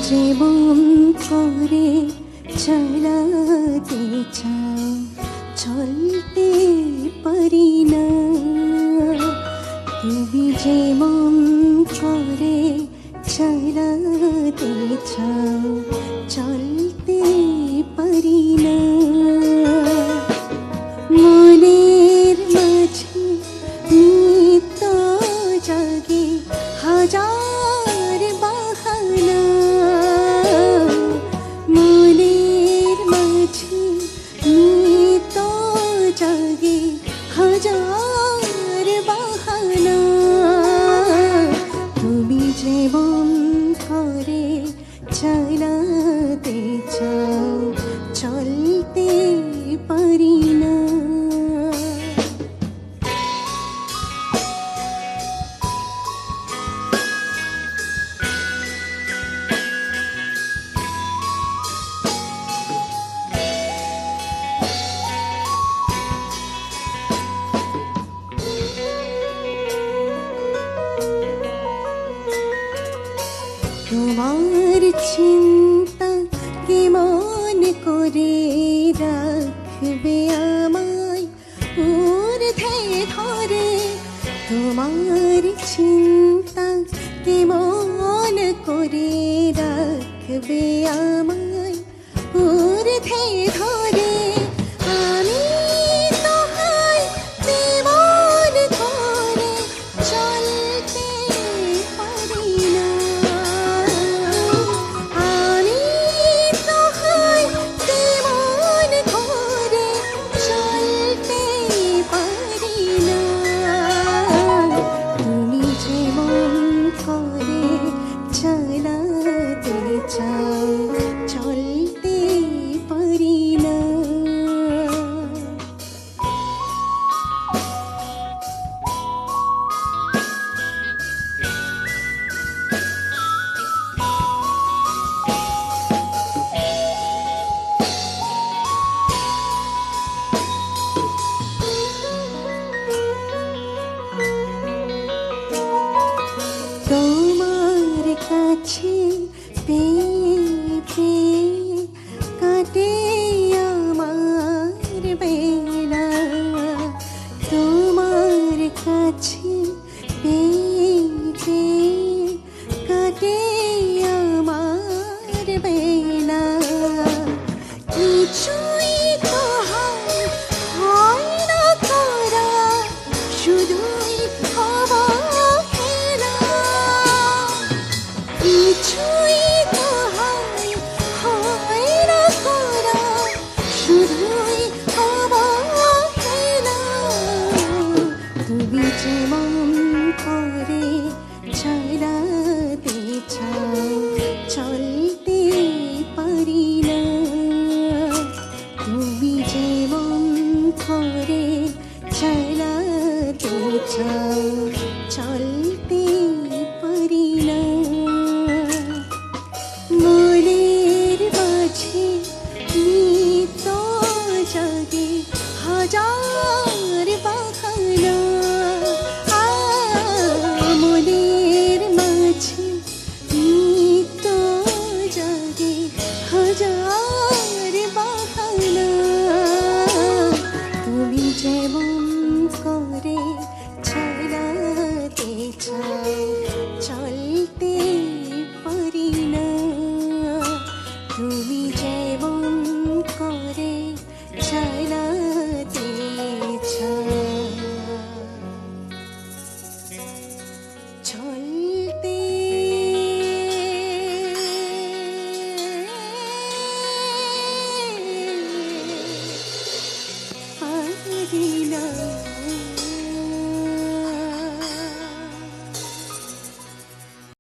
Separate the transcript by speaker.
Speaker 1: যেমন করে চালাতে চাও চলতে পারি না। তুমি যেমন করে চালাতে চাও চলতে পারি না। মনের মাঝে নিত্য জাগে হাজার বাহানা। মনের মাঝে নিত্য জাগে হাজার বাহানা। তুমি যেমন করে চালাতে চাও চলতে পারি না। তোমার চিন্তা কেমন করে রাখবে আমায় ঊর্ধ্বে ধরে। তোমার চিন্তা কেমন করে রাখবে আমায় ঊর্ধ্বে ধরে। আমি তোমায় তেমন করে চলতে পারি না। আমি তোমায় তেমন করে চলতে পারি না। তুমি যেমন করে চালাতে চাও চলতে পারি না। তোমার কাছে পেয়ে